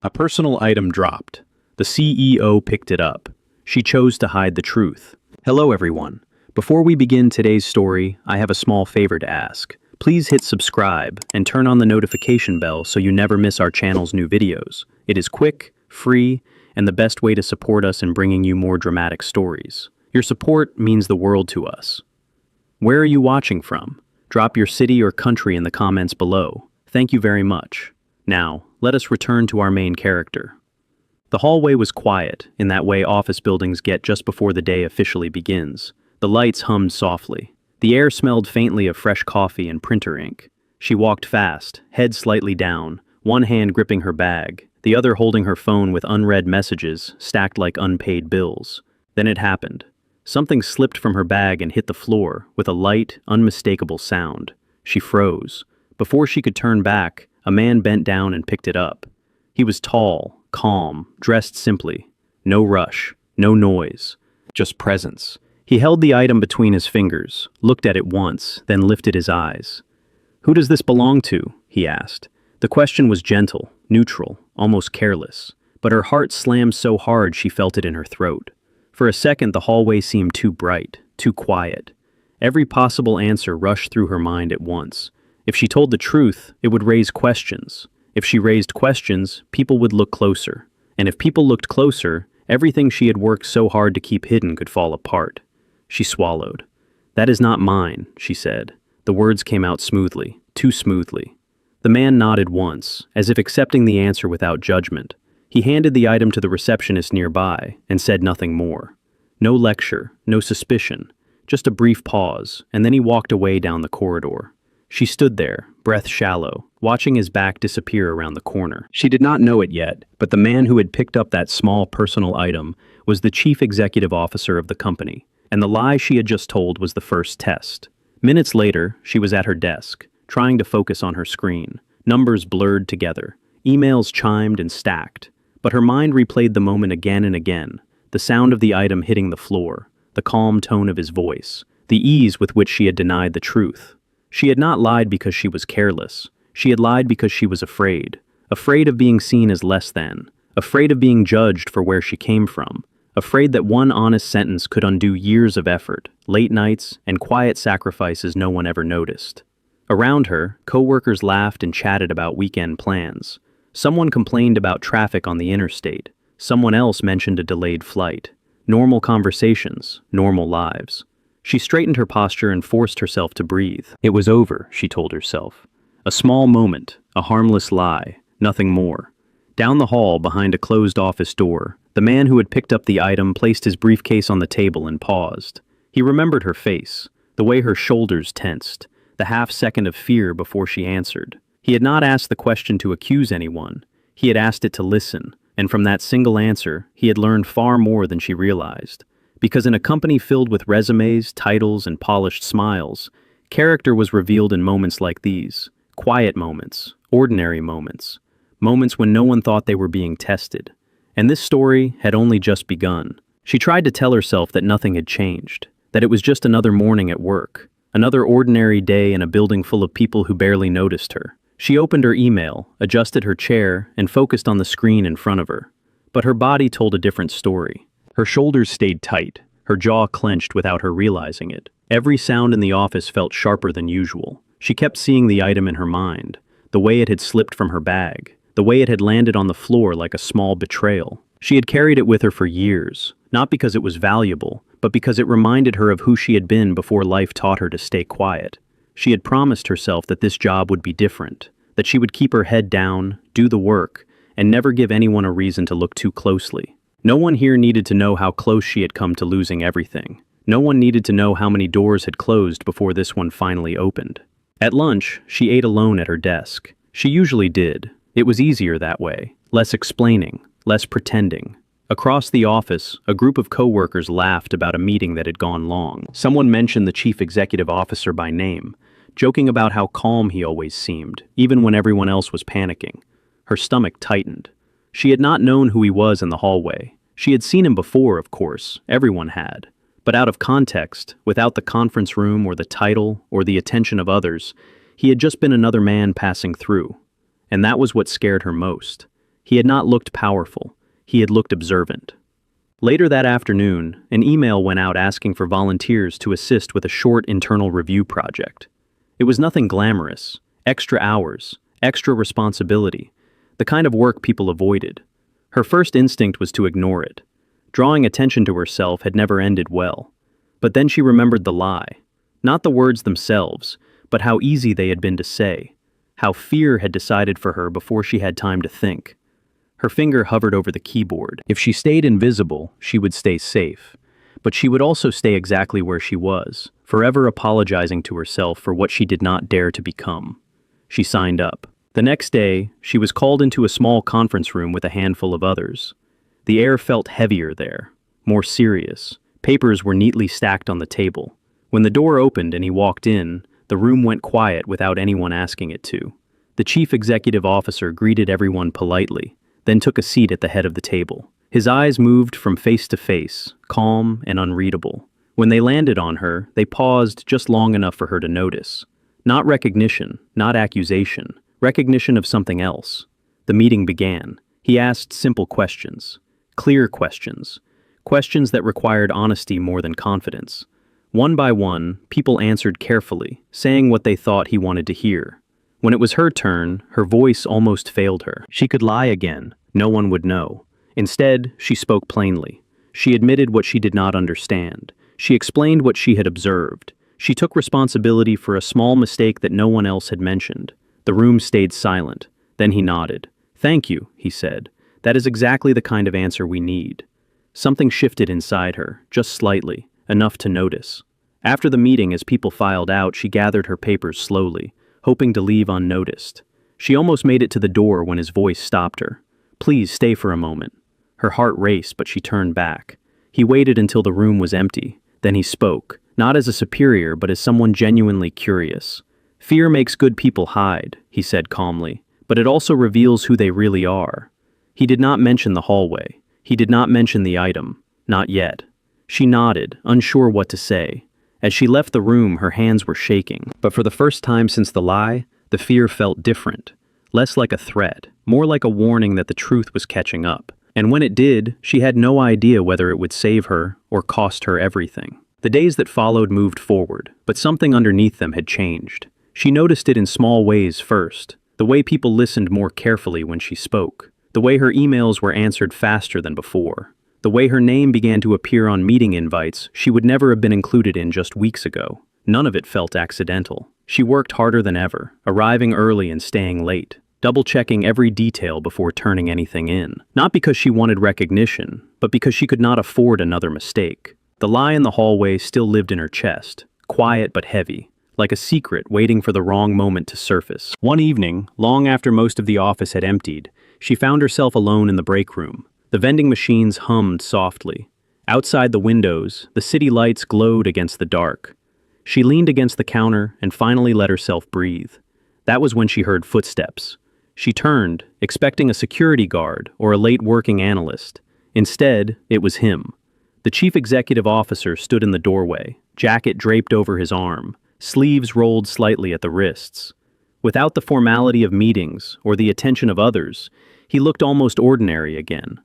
A personal item dropped. The CEO picked it up. She chose to hide the truth. Hello everyone. Before we begin today's story, I have a small favor to ask. Please hit subscribe and turn on the notification bell so you never miss our channel's new videos. It is quick, free, and the best way to support us in bringing you more dramatic stories. Your support means the world to us. Where are you watching from? Drop your city or country in the comments below. Thank you very much. Now, let us return to our main character. The hallway was quiet, in that way office buildings get just before the day officially begins. The lights hummed softly. The air smelled faintly of fresh coffee and printer ink. She walked fast, head slightly down, one hand gripping her bag, the other holding her phone with unread messages stacked like unpaid bills. Then it happened. Something slipped from her bag and hit the floor with a light, unmistakable sound. She froze. Before she could turn back, a man bent down and picked it up. He was tall, calm, dressed simply. No rush, no noise, just presence. He held the item between his fingers, looked at it once, then lifted his eyes. "Who does this belong to?" he asked. The question was gentle, neutral, almost careless, but her heart slammed so hard she felt it in her throat. For a second, the hallway seemed too bright, too quiet. Every possible answer rushed through her mind at once. If she told the truth, it would raise questions. If she raised questions, people would look closer. And if people looked closer, everything she had worked so hard to keep hidden could fall apart. She swallowed. "That is not mine," she said. The words came out smoothly, too smoothly. The man nodded once, as if accepting the answer without judgment. He handed the item to the receptionist nearby and said nothing more. No lecture, no suspicion, just a brief pause, and then he walked away down the corridor. She stood there, breath shallow, watching his back disappear around the corner. She did not know it yet, but the man who had picked up that small personal item was the chief executive officer of the company, and the lie she had just told was the first test. Minutes later, she was at her desk, trying to focus on her screen. Numbers blurred together, emails chimed and stacked, but her mind replayed the moment again and again, the sound of the item hitting the floor, the calm tone of his voice, the ease with which she had denied the truth. She had not lied because she was careless. She had lied because she was afraid. Afraid of being seen as less than. Afraid of being judged for where she came from. Afraid that one honest sentence could undo years of effort, late nights, and quiet sacrifices no one ever noticed. Around her, co-workers laughed and chatted about weekend plans. Someone complained about traffic on the interstate. Someone else mentioned a delayed flight. Normal conversations, normal lives. She straightened her posture and forced herself to breathe. It was over, she told herself. A small moment, a harmless lie, nothing more. Down the hall, behind a closed office door, the man who had picked up the item placed his briefcase on the table and paused. He remembered her face, the way her shoulders tensed, the half-second of fear before she answered. He had not asked the question to accuse anyone. He had asked it to listen, and from that single answer, he had learned far more than she realized. Because in a company filled with resumes, titles, and polished smiles, character was revealed in moments like these. Quiet moments, ordinary moments, moments when no one thought they were being tested. And this story had only just begun. She tried to tell herself that nothing had changed, that it was just another morning at work, another ordinary day in a building full of people who barely noticed her. She opened her email, adjusted her chair, and focused on the screen in front of her. But her body told a different story. Her shoulders stayed tight, her jaw clenched without her realizing it. Every sound in the office felt sharper than usual. She kept seeing the item in her mind, the way it had slipped from her bag, the way it had landed on the floor like a small betrayal. She had carried it with her for years, not because it was valuable, but because it reminded her of who she had been before life taught her to stay quiet. She had promised herself that this job would be different, that she would keep her head down, do the work, and never give anyone a reason to look too closely. No one here needed to know how close she had come to losing everything. No one needed to know how many doors had closed before this one finally opened. At lunch, she ate alone at her desk. She usually did. It was easier that way. Less explaining, less pretending. Across the office, a group of coworkers laughed about a meeting that had gone long. Someone mentioned the chief executive officer by name, joking about how calm he always seemed, even when everyone else was panicking. Her stomach tightened. She had not known who he was in the hallway. She had seen him before, of course. Everyone had. But out of context, without the conference room or the title or the attention of others, he had just been another man passing through. And that was what scared her most. He had not looked powerful. He had looked observant. Later that afternoon, an email went out asking for volunteers to assist with a short internal review project. It was nothing glamorous, extra hours, extra responsibility, the kind of work people avoided. Her first instinct was to ignore it. Drawing attention to herself had never ended well. But then she remembered the lie. Not the words themselves, but how easy they had been to say. How fear had decided for her before she had time to think. Her finger hovered over the keyboard. If she stayed invisible, she would stay safe. But she would also stay exactly where she was, forever apologizing to herself for what she did not dare to become. She signed up. The next day, she was called into a small conference room with a handful of others. The air felt heavier there, more serious. Papers were neatly stacked on the table. When the door opened and he walked in, the room went quiet without anyone asking it to. The chief executive officer greeted everyone politely, then took a seat at the head of the table. His eyes moved from face to face, calm and unreadable. When they landed on her, they paused just long enough for her to notice. Not recognition, not accusation, recognition of something else. The meeting began. He asked simple questions, clear questions, questions that required honesty more than confidence. One by one, people answered carefully, saying what they thought he wanted to hear. When it was her turn, her voice almost failed her. She could lie again. No one would know. Instead, she spoke plainly. She admitted what she did not understand. She explained what she had observed. She took responsibility for a small mistake that no one else had mentioned. The room stayed silent. Then he nodded. "Thank you," he said. "That is exactly the kind of answer we need." Something shifted inside her, just slightly, enough to notice. After the meeting, as people filed out, she gathered her papers slowly, hoping to leave unnoticed. She almost made it to the door when his voice stopped her. "Please stay for a moment." Her heart raced, but she turned back. He waited until the room was empty. Then he spoke, not as a superior, but as someone genuinely curious. "Fear makes good people hide," he said calmly, "but it also reveals who they really are." He did not mention the hallway. He did not mention the item. Not yet. She nodded, unsure what to say. As she left the room, her hands were shaking. But for the first time since the lie, the fear felt different. Less like a threat, more like a warning that the truth was catching up. And when it did, she had no idea whether it would save her or cost her everything. The days that followed moved forward, but something underneath them had changed. She noticed it in small ways first. The way people listened more carefully when she spoke. The way her emails were answered faster than before. The way her name began to appear on meeting invites she would never have been included in just weeks ago. None of it felt accidental. She worked harder than ever, arriving early and staying late, double-checking every detail before turning anything in. Not because she wanted recognition, but because she could not afford another mistake. The lie in the hallway still lived in her chest, quiet but heavy, like a secret waiting for the wrong moment to surface. One evening, long after most of the office had emptied, she found herself alone in the break room. The vending machines hummed softly. Outside the windows, the city lights glowed against the dark. She leaned against the counter and finally let herself breathe. That was when she heard footsteps. She turned, expecting a security guard or a late working analyst. Instead, it was him. The chief executive officer stood in the doorway, jacket draped over his arm, sleeves rolled slightly at the wrists. Without the formality of meetings or the attention of others, he looked almost ordinary again.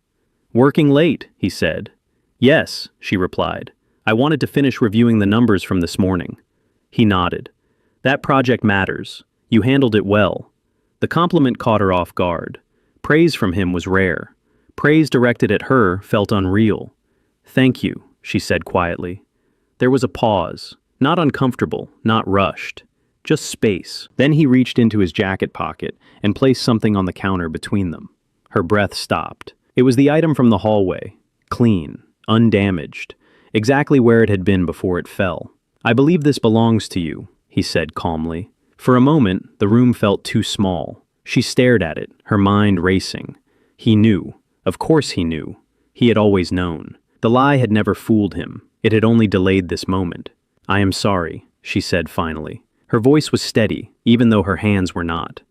"Working late," he said. "Yes," she replied. "I wanted to finish reviewing the numbers from this morning." He nodded. "That project matters. You handled it well." The compliment caught her off guard. Praise from him was rare. Praise directed at her felt unreal. "Thank you," she said quietly. There was a pause, not uncomfortable, not rushed, just space. Then he reached into his jacket pocket and placed something on the counter between them. Her breath stopped. It was the item from the hallway, clean, undamaged, exactly where it had been before it fell. "I believe this belongs to you," he said calmly. For a moment, the room felt too small. She stared at it, her mind racing. He knew. Of course he knew. He had always known. The lie had never fooled him. It had only delayed this moment. "I am sorry," she said finally. Her voice was steady, even though her hands were not.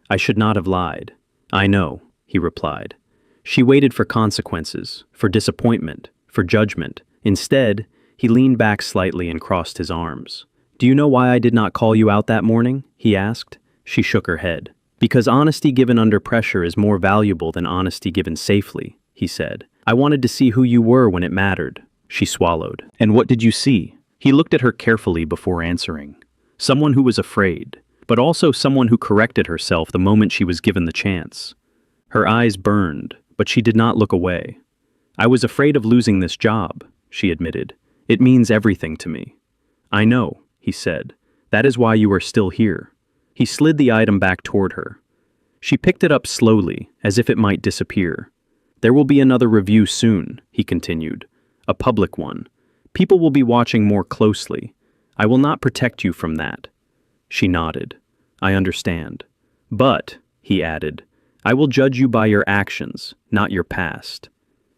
"I should not have lied." "I know," he replied. She waited for consequences, for disappointment, for judgment. Instead, he leaned back slightly and crossed his arms. "Do you know why I did not call you out that morning?" he asked. She shook her head. Because honesty given under pressure is more valuable than honesty given safely, he said. I wanted to see who you were when it mattered. She swallowed. And what did you see? He looked at her carefully before answering. Someone who was afraid, but also someone who corrected herself the moment she was given the chance. Her eyes burned, but she did not look away. I was afraid of losing this job, she admitted. It means everything to me. I know, he said. That is why you are still here. He slid the item back toward her. She picked it up slowly, as if it might disappear. There will be another review soon, he continued. A public one. People will be watching more closely. I will not protect you from that. She nodded. I understand. But, he added, I will judge you by your actions, not your past.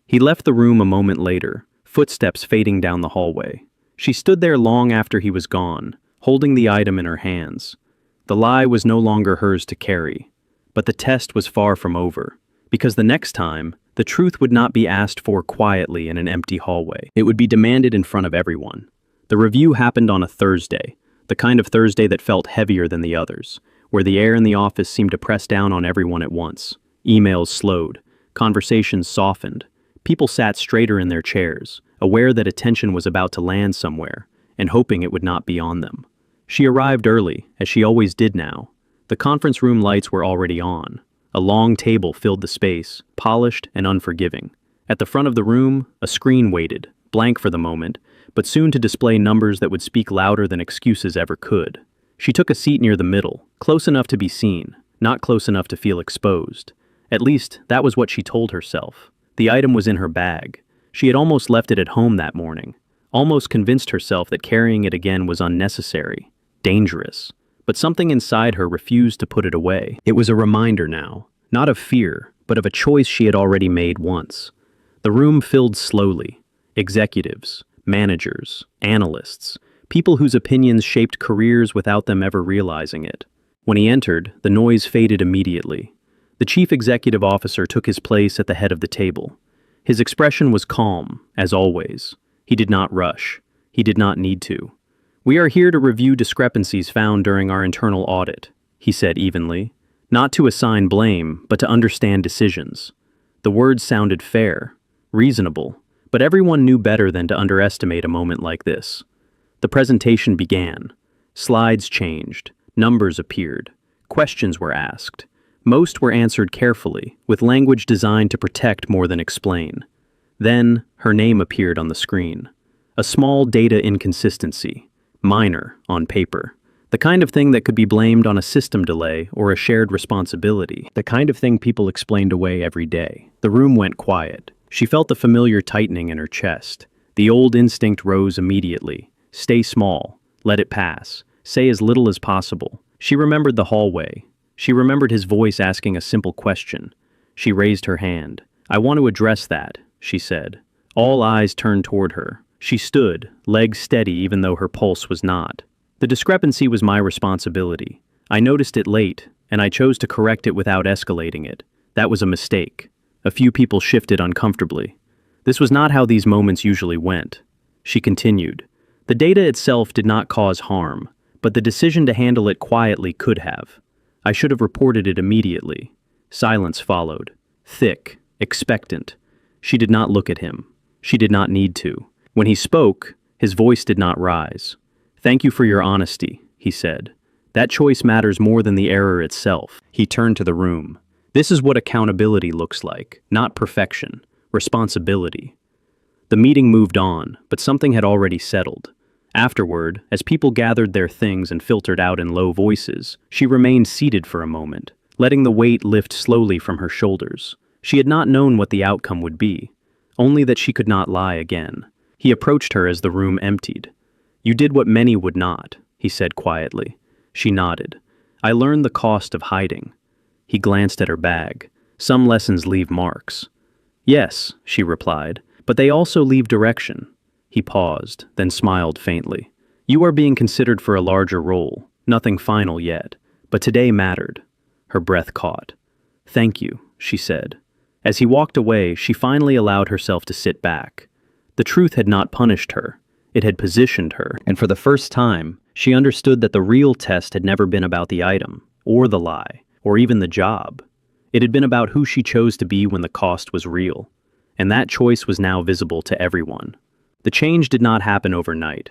He left the room a moment later, footsteps fading down the hallway. She stood there long after he was gone, holding the item in her hands. The lie was no longer hers to carry. But the test was far from over, because the next time, the truth would not be asked for quietly in an empty hallway. It would be demanded in front of everyone. The review happened on a Thursday, the kind of Thursday that felt heavier than the others, where the air in the office seemed to press down on everyone at once. Emails slowed, conversations softened. People sat straighter in their chairs, aware that attention was about to land somewhere, and hoping it would not be on them. She arrived early, as she always did now. The conference room lights were already on. A long table filled the space, polished and unforgiving. At the front of the room, a screen waited, blank for the moment, but soon to display numbers that would speak louder than excuses ever could. She took a seat near the middle, close enough to be seen, not close enough to feel exposed. At least, that was what she told herself. The item was in her bag. She had almost left it at home that morning, almost convinced herself that carrying it again was unnecessary, dangerous. But something inside her refused to put it away. It was a reminder now, not of fear, but of a choice she had already made once. The room filled slowly. Executives, managers, analysts, people whose opinions shaped careers without them ever realizing it. When he entered, the noise faded immediately. The chief executive officer took his place at the head of the table. His expression was calm, as always. He did not rush. He did not need to. We are here to review discrepancies found during our internal audit, he said evenly. Not to assign blame, but to understand decisions. The words sounded fair, reasonable, but everyone knew better than to underestimate a moment like this. The presentation began. Slides changed. Numbers appeared. Questions were asked. Most were answered carefully, with language designed to protect more than explain. Then, her name appeared on the screen. A small data inconsistency. Minor, on paper. The kind of thing that could be blamed on a system delay or a shared responsibility. The kind of thing people explained away every day. The room went quiet. She felt the familiar tightening in her chest. The old instinct rose immediately. Stay small. Let it pass. Say as little as possible. She remembered the hallway. She remembered his voice asking a simple question. She raised her hand. I want to address that, she said. All eyes turned toward her. She stood, legs steady even though her pulse was not. The discrepancy was my responsibility. I noticed it late, and I chose to correct it without escalating it. That was a mistake. A few people shifted uncomfortably. This was not how these moments usually went. She continued. The data itself did not cause harm, but the decision to handle it quietly could have. I should have reported it immediately. Silence followed. Thick, expectant. She did not look at him. She did not need to. When he spoke, his voice did not rise. Thank you for your honesty, he said. That choice matters more than the error itself. He turned to the room. This is what accountability looks like, not perfection, responsibility. The meeting moved on, but something had already settled. Afterward, as people gathered their things and filtered out in low voices, she remained seated for a moment, letting the weight lift slowly from her shoulders. She had not known what the outcome would be, only that she could not lie again. He approached her as the room emptied. You did what many would not, he said quietly. She nodded. I learned the cost of hiding. He glanced at her bag. Some lessons leave marks. Yes, she replied, but they also leave direction. He paused, then smiled faintly. You are being considered for a larger role, nothing final yet, but today mattered. Her breath caught. Thank you, she said. As he walked away, she finally allowed herself to sit back. The truth had not punished her. It had positioned her, and for the first time, she understood that the real test had never been about the item, or the lie, or even the job. It had been about who she chose to be when the cost was real. And that choice was now visible to everyone. The change did not happen overnight.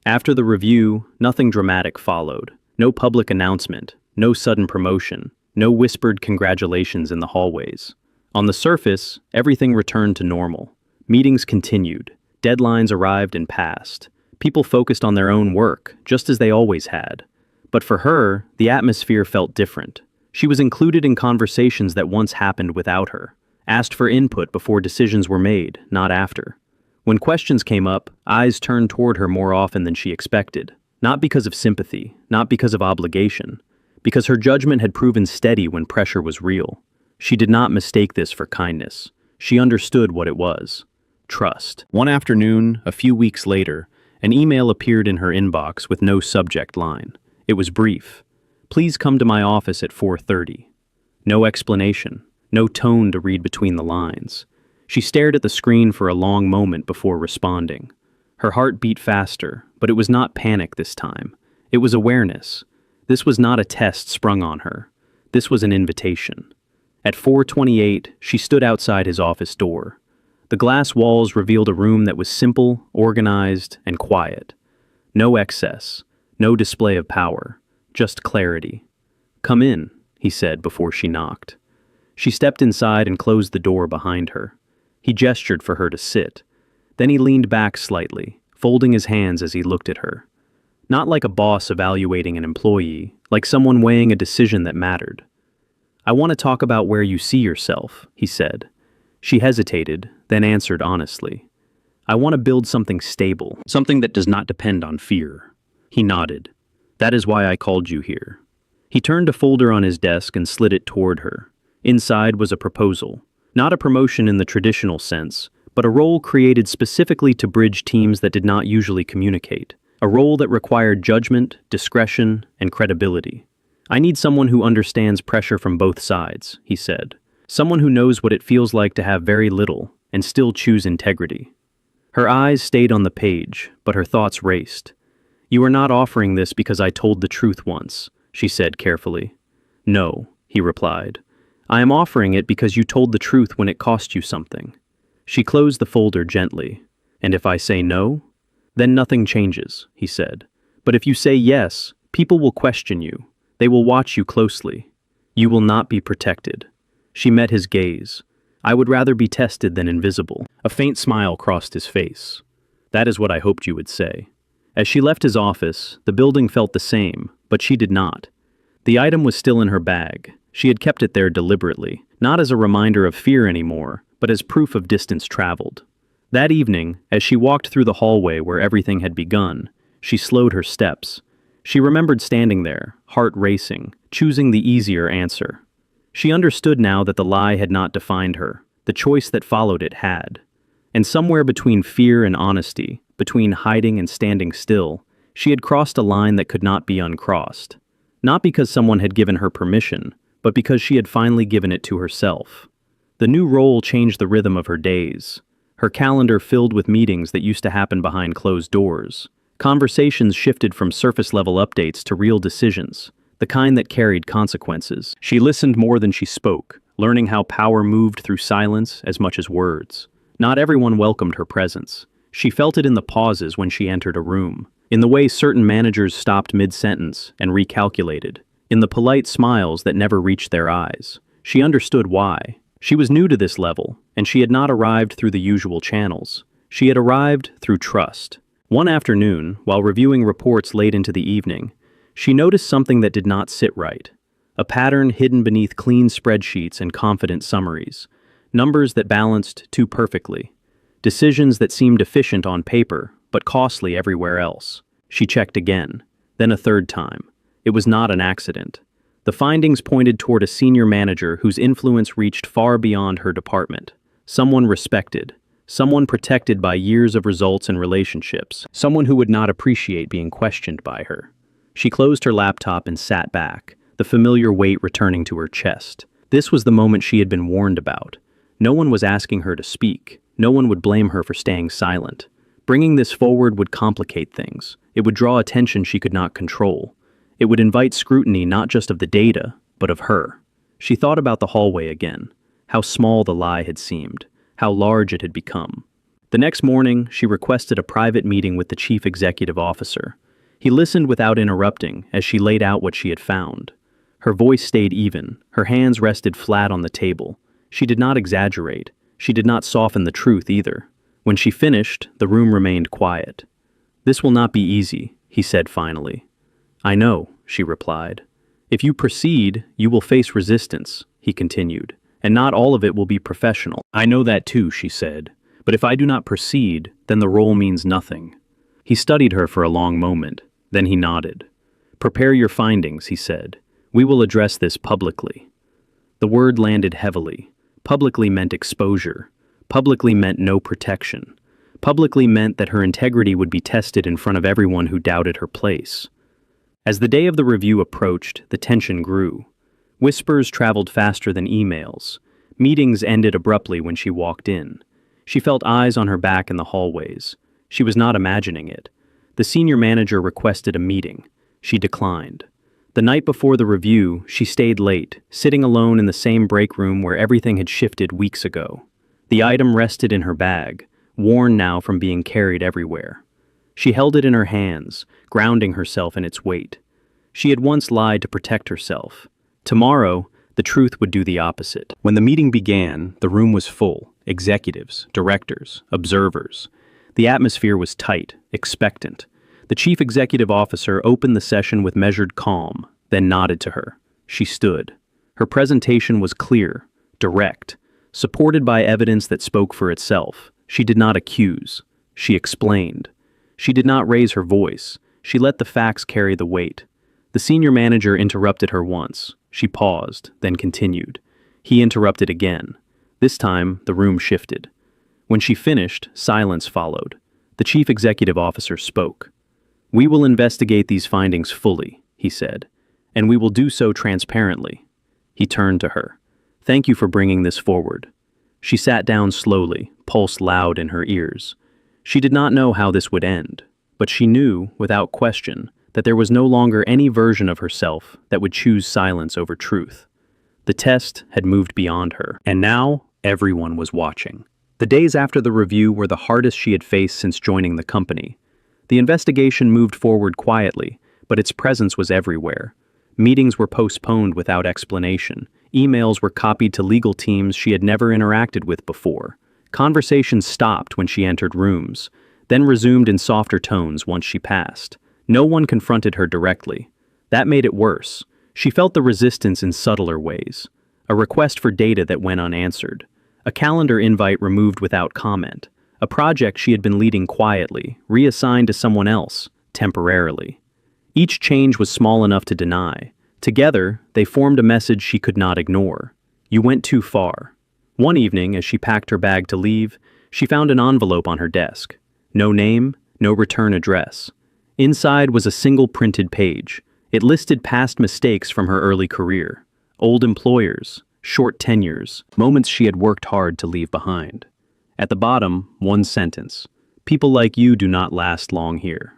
After the review, nothing dramatic followed. No public announcement, no sudden promotion, no whispered congratulations in the hallways. On the surface, everything returned to normal. Meetings continued. Deadlines arrived and passed. People focused on their own work, just as they always had. But for her, the atmosphere felt different. She was included in conversations that once happened without her, asked for input before decisions were made, not after. When questions came up, eyes turned toward her more often than she expected. Not because of sympathy, not because of obligation, because her judgment had proven steady when pressure was real. She did not mistake this for kindness. She understood what it was. Trust. One afternoon, a few weeks later, an email appeared in her inbox with no subject line. It was brief. Please come to my office at 4:30. No explanation, no tone to read between the lines. She stared at the screen for a long moment before responding. Her heart beat faster, but it was not panic this time. It was awareness. This was not a test sprung on her. This was an invitation. At 4:28, she stood outside his office door. The glass walls revealed a room that was simple, organized, and quiet. No excess, no display of power, just clarity. "Come in," he said before she knocked. She stepped inside and closed the door behind her. He gestured for her to sit. Then he leaned back slightly, folding his hands as he looked at her. Not like a boss evaluating an employee, like someone weighing a decision that mattered. "I want to talk about where you see yourself," he said. She hesitated, then answered honestly. "I want to build something stable, something that does not depend on fear." He nodded. "That is why I called you here." He turned a folder on his desk and slid it toward her. Inside was a proposal. Not a promotion in the traditional sense, but a role created specifically to bridge teams that did not usually communicate. A role that required judgment, discretion, and credibility. "I need someone who understands pressure from both sides," he said. "Someone who knows what it feels like to have very little and still choose integrity." Her eyes stayed on the page, but her thoughts raced. "You are not offering this because I told the truth once," she said carefully. "No," he replied. "I am offering it because you told the truth when it cost you something." She closed the folder gently. "And if I say no?" "Then nothing changes," he said. "But if you say yes, people will question you. They will watch you closely. You will not be protected." She met his gaze. "I would rather be tested than invisible." A faint smile crossed his face. "That is what I hoped you would say." As she left his office, the building felt the same, but she did not. The item was still in her bag. She had kept it there deliberately, not as a reminder of fear anymore, but as proof of distance traveled. That evening, as she walked through the hallway where everything had begun, she slowed her steps. She remembered standing there, heart racing, choosing the easier answer. She understood now that the lie had not defined her. The choice that followed it had. And somewhere between fear and honesty, between hiding and standing still, she had crossed a line that could not be uncrossed. Not because someone had given her permission, but because she had finally given it to herself. The new role changed the rhythm of her days. Her calendar filled with meetings that used to happen behind closed doors. Conversations shifted from surface-level updates to real decisions, the kind that carried consequences. She listened more than she spoke, learning how power moved through silence as much as words. Not everyone welcomed her presence. She felt it in the pauses when she entered a room, in the way certain managers stopped mid-sentence and recalculated, in the polite smiles that never reached their eyes. She understood why. She was new to this level, and she had not arrived through the usual channels. She had arrived through trust. One afternoon, while reviewing reports late into the evening, she noticed something that did not sit right. A pattern hidden beneath clean spreadsheets and confident summaries. Numbers that balanced too perfectly. Decisions that seemed efficient on paper, but costly everywhere else. She checked again, then a third time. It was not an accident. The findings pointed toward a senior manager whose influence reached far beyond her department. Someone respected. Someone protected by years of results and relationships. Someone who would not appreciate being questioned by her. She closed her laptop and sat back, the familiar weight returning to her chest. This was the moment she had been warned about. No one was asking her to speak. No one would blame her for staying silent. Bringing this forward would complicate things. It would draw attention she could not control. It would invite scrutiny not just of the data, but of her. She thought about the hallway again, how small the lie had seemed, how large it had become. The next morning, she requested a private meeting with the chief executive officer. He listened without interrupting as she laid out what she had found. Her voice stayed even, her hands rested flat on the table. She did not exaggerate. She did not soften the truth either. When she finished, the room remained quiet. "This will not be easy," he said finally. "I know," she replied. "If you proceed, you will face resistance," he continued, "and not all of it will be professional." "I know that too," she said. "But if I do not proceed, then the role means nothing." He studied her for a long moment. Then he nodded. "Prepare your findings," he said. "We will address this publicly." The word landed heavily. Publicly meant exposure. Publicly meant no protection. Publicly meant that her integrity would be tested in front of everyone who doubted her place. As the day of the review approached, the tension grew. Whispers traveled faster than emails. Meetings ended abruptly when she walked in. She felt eyes on her back in the hallways. She was not imagining it. The senior manager requested a meeting. She declined. The night before the review, she stayed late, sitting alone in the same break room where everything had shifted weeks ago. The item rested in her bag, worn now from being carried everywhere. She held it in her hands, grounding herself in its weight. She had once lied to protect herself. Tomorrow, the truth would do the opposite. When the meeting began, the room was full. Executives, directors, observers. The atmosphere was tight, expectant. The chief executive officer opened the session with measured calm, then nodded to her. She stood. Her presentation was clear, direct, supported by evidence that spoke for itself. She did not accuse. She explained. She did not raise her voice. She let the facts carry the weight. The senior manager interrupted her once. She paused, then continued. He interrupted again. This time, the room shifted. When she finished, silence followed. The chief executive officer spoke. "We will investigate these findings fully," he said, "and we will do so transparently." He turned to her. "Thank you for bringing this forward." She sat down slowly, pulse loud in her ears. She did not know how this would end, but she knew, without question, that there was no longer any version of herself that would choose silence over truth. The test had moved beyond her, and now everyone was watching. The days after the review were the hardest she had faced since joining the company. The investigation moved forward quietly, but its presence was everywhere. Meetings were postponed without explanation. Emails were copied to legal teams she had never interacted with before. Conversations stopped when she entered rooms, then resumed in softer tones once she passed. No one confronted her directly. That made it worse. She felt the resistance in subtler ways. A request for data that went unanswered. A calendar invite removed without comment. A project she had been leading quietly, reassigned to someone else, temporarily. Each change was small enough to deny. Together, they formed a message she could not ignore. You went too far. One evening, as she packed her bag to leave, she found an envelope on her desk. No name, no return address. Inside was a single printed page. It listed past mistakes from her early career. Old employers, short tenures, moments she had worked hard to leave behind. At the bottom, one sentence. People like you do not last long here.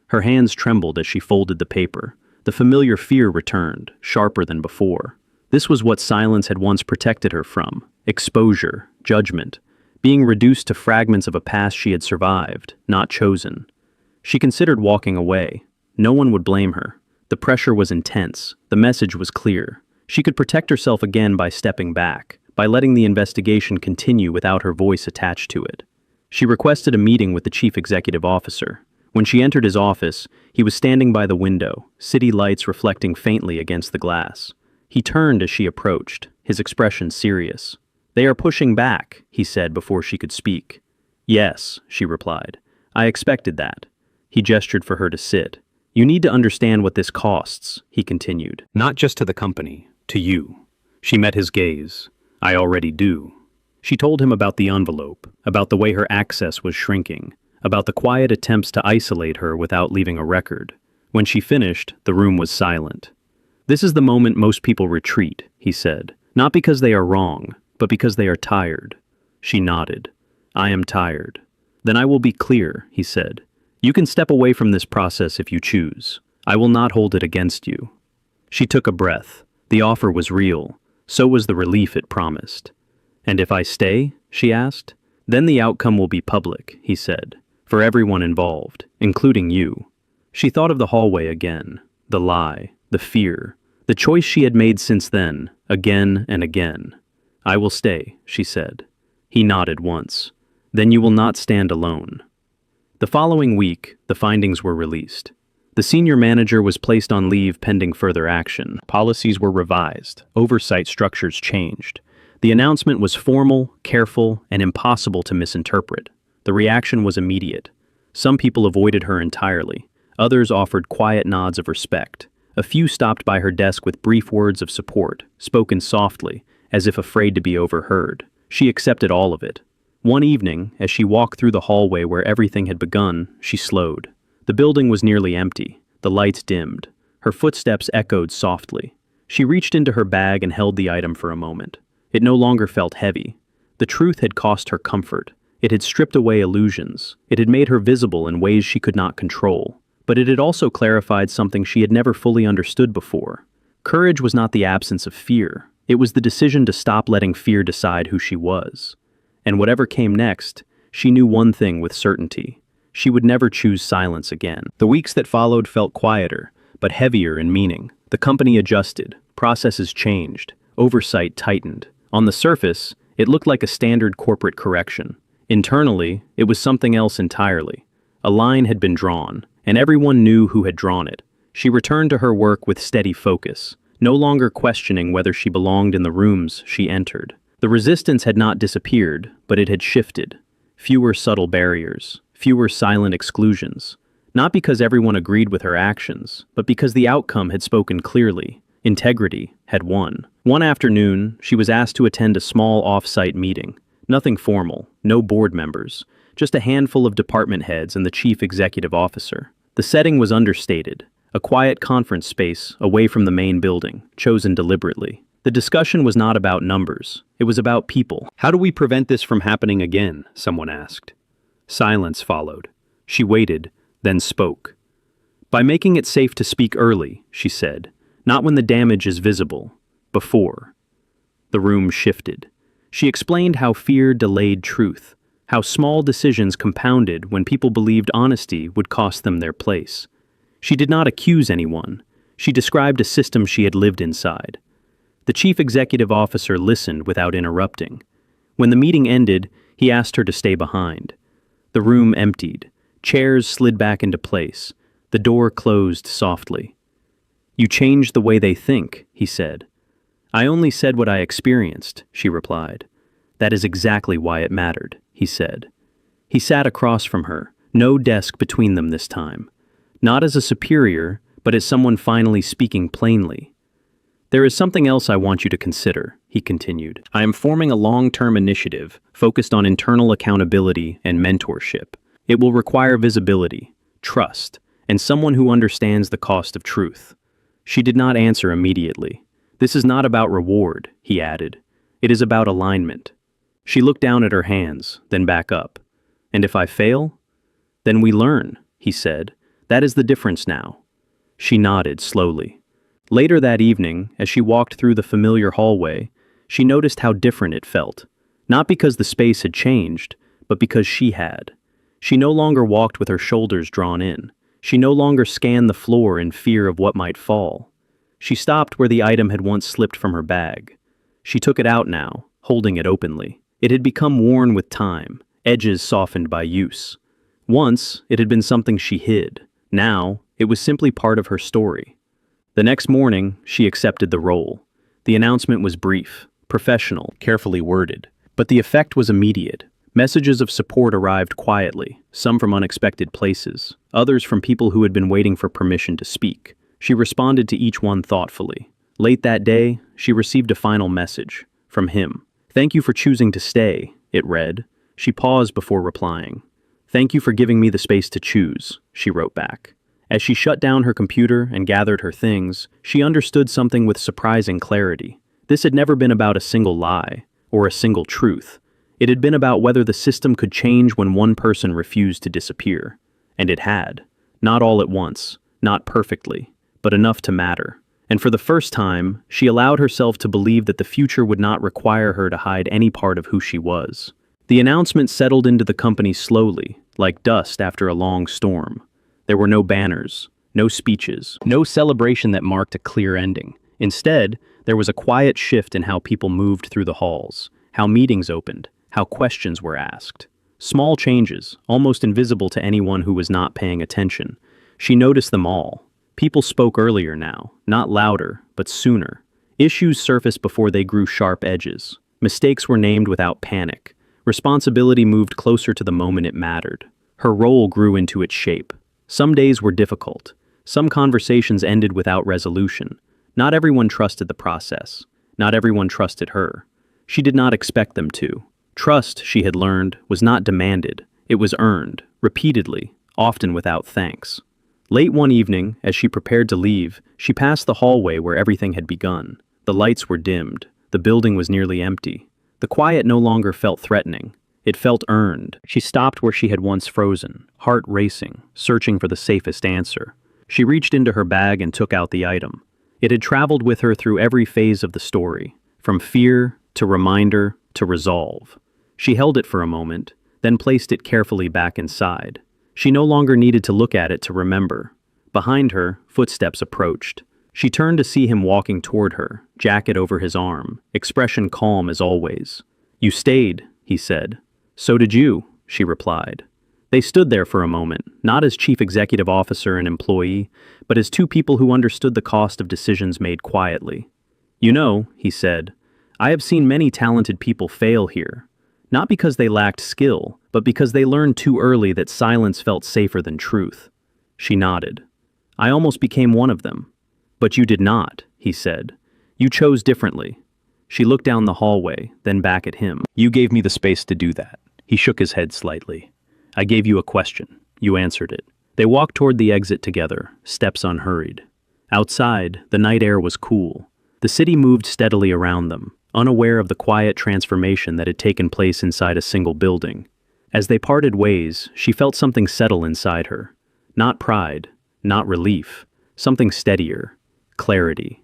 Her hands trembled as she folded the paper. The familiar fear returned, sharper than before. This was what silence had once protected her from. Exposure, judgment, being reduced to fragments of a past she had survived, not chosen. She considered walking away. No one would blame her. The pressure was intense. The message was clear. She could protect herself again by stepping back, by letting the investigation continue without her voice attached to it. She requested a meeting with the chief executive officer. When she entered his office, he was standing by the window, city lights reflecting faintly against the glass. He turned as she approached, his expression serious. "They are pushing back," he said before she could speak. "Yes," she replied. "I expected that." He gestured for her to sit. "You need to understand what this costs," he continued. "Not just to the company, to you." She met his gaze. "I already do." She told him about the envelope, about the way her access was shrinking, about the quiet attempts to isolate her without leaving a record. When she finished, the room was silent. "This is the moment most people retreat," he said, "not because they are wrong, but because they are tired." She nodded. "I am tired." "Then I will be clear," he said. "You can step away from this process if you choose. I will not hold it against you." She took a breath. The offer was real. So was the relief it promised. "And if I stay?" she asked. "Then the outcome will be public," he said, "for everyone involved, including you." She thought of the hallway again, the lie, the fear, the choice she had made since then, again and again. "I will stay," she said. He nodded once. "Then you will not stand alone." The following week, the findings were released. The senior manager was placed on leave pending further action. Policies were revised. Oversight structures changed. The announcement was formal, careful, and impossible to misinterpret. The reaction was immediate. Some people avoided her entirely. Others offered quiet nods of respect. A few stopped by her desk with brief words of support, spoken softly, as if afraid to be overheard. She accepted all of it. One evening, as she walked through the hallway where everything had begun, she slowed. The building was nearly empty. The lights dimmed. Her footsteps echoed softly. She reached into her bag and held the item for a moment. It no longer felt heavy. The truth had cost her comfort. It had stripped away illusions. It had made her visible in ways she could not control. But it had also clarified something she had never fully understood before. Courage was not the absence of fear. It was the decision to stop letting fear decide who she was. And whatever came next, she knew one thing with certainty. She would never choose silence again. The weeks that followed felt quieter, but heavier in meaning. The company adjusted, processes changed, oversight tightened. On the surface, it looked like a standard corporate correction. Internally, it was something else entirely. A line had been drawn, and everyone knew who had drawn it. She returned to her work with steady focus, no longer questioning whether she belonged in the rooms she entered. The resistance had not disappeared, but it had shifted. Fewer subtle barriers, fewer silent exclusions. Not because everyone agreed with her actions, but because the outcome had spoken clearly. Integrity had won. One afternoon, she was asked to attend a small off-site meeting. Nothing formal, no board members, just a handful of department heads and the chief executive officer. The setting was understated, a quiet conference space away from the main building, chosen deliberately. The discussion was not about numbers, it was about people. "How do we prevent this from happening again?" someone asked. Silence followed. She waited, then spoke. "By making it safe to speak early," she said, "not when the damage is visible, before." The room shifted. She explained how fear delayed truth, how small decisions compounded when people believed honesty would cost them their place. She did not accuse anyone. She described a system she had lived inside. The chief executive officer listened without interrupting. When the meeting ended, he asked her to stay behind. The room emptied. Chairs slid back into place. The door closed softly. "You changed the way they think," he said. "I only said what I experienced," she replied. "That is exactly why it mattered," he said. He sat across from her, no desk between them this time. Not as a superior, but as someone finally speaking plainly. "There is something else I want you to consider," he continued. "I am forming a long-term initiative focused on internal accountability and mentorship. It will require visibility, trust, and someone who understands the cost of truth." She did not answer immediately. "This is not about reward," he added. "It is about alignment." She looked down at her hands, then back up. "And if I fail?" "Then we learn," he said. "That is the difference now." She nodded slowly. Later that evening, as she walked through the familiar hallway, she noticed how different it felt. Not because the space had changed, but because she had. She no longer walked with her shoulders drawn in. She no longer scanned the floor in fear of what might fall. She stopped where the item had once slipped from her bag. She took it out now, holding it openly. It had become worn with time, edges softened by use. Once, it had been something she hid. Now, it was simply part of her story. The next morning, she accepted the role. The announcement was brief, professional, carefully worded. But the effect was immediate. Messages of support arrived quietly, some from unexpected places, others from people who had been waiting for permission to speak. She responded to each one thoughtfully. Late that day, she received a final message from him. "Thank you for choosing to stay," it read. She paused before replying. "Thank you for giving me the space to choose," she wrote back. As she shut down her computer and gathered her things, she understood something with surprising clarity. This had never been about a single lie or a single truth. It had been about whether the system could change when one person refused to disappear. And it had. Not all at once, not perfectly, but enough to matter. And for the first time, she allowed herself to believe that the future would not require her to hide any part of who she was. The announcement settled into the company slowly, like dust after a long storm. There were no banners, no speeches, no celebration that marked a clear ending. Instead, there was a quiet shift in how people moved through the halls, how meetings opened, how questions were asked. Small changes, almost invisible to anyone who was not paying attention. She noticed them all. People spoke earlier now, not louder, but sooner. Issues surfaced before they grew sharp edges. Mistakes were named without panic. Responsibility moved closer to the moment it mattered. Her role grew into its shape. Some days were difficult. Some conversations ended without resolution. Not everyone trusted the process. Not everyone trusted her. She did not expect them to. Trust, she had learned, was not demanded. It was earned, repeatedly, often without thanks. Late one evening, as she prepared to leave, she passed the hallway where everything had begun. The lights were dimmed. The building was nearly empty. The quiet no longer felt threatening. It felt earned. She stopped where she had once frozen, heart racing, searching for the safest answer. She reached into her bag and took out the item. It had traveled with her through every phase of the story, from fear to reminder to resolve. She held it for a moment, then placed it carefully back inside. She no longer needed to look at it to remember. Behind her, footsteps approached. She turned to see him walking toward her, jacket over his arm, expression calm as always. "You stayed," he said. "So did you," she replied. They stood there for a moment, not as chief executive officer and employee, but as two people who understood the cost of decisions made quietly. "You know," he said, "I have seen many talented people fail here. Not because they lacked skill, but because they learned too early that silence felt safer than truth." She nodded. "I almost became one of them." "But you did not," he said. "You chose differently." She looked down the hallway, then back at him. "You gave me the space to do that." He shook his head slightly. "I gave you a question. You answered it." They walked toward the exit together, steps unhurried. Outside, the night air was cool. The city moved steadily around them, unaware of the quiet transformation that had taken place inside a single building. As they parted ways, she felt something settle inside her. Not pride, not relief, something steadier, clarity.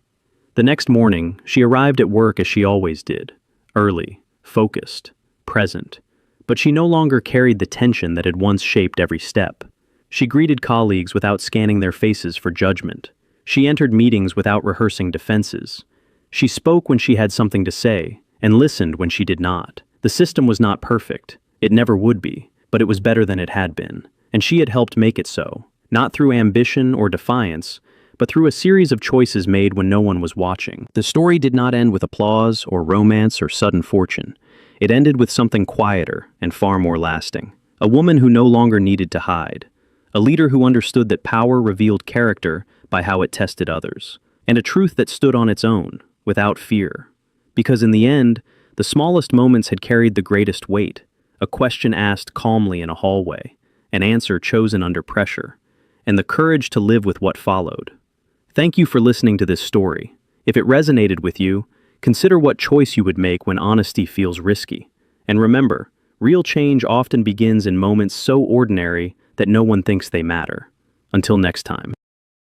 The next morning, she arrived at work as she always did, early, focused, present. But she no longer carried the tension that had once shaped every step. She greeted colleagues without scanning their faces for judgment. She entered meetings without rehearsing defenses. She spoke when she had something to say, and listened when she did not. The system was not perfect. It never would be, but it was better than it had been. And she had helped make it so, not through ambition or defiance, but through a series of choices made when no one was watching. The story did not end with applause or romance or sudden fortune. It ended with something quieter and far more lasting. A woman who no longer needed to hide. A leader who understood that power revealed character by how it tested others. And a truth that stood on its own, without fear. Because in the end, the smallest moments had carried the greatest weight. A question asked calmly in a hallway, an answer chosen under pressure, and the courage to live with what followed. Thank you for listening to this story. If it resonated with you, consider what choice you would make when honesty feels risky. And remember, real change often begins in moments so ordinary that no one thinks they matter. Until next time.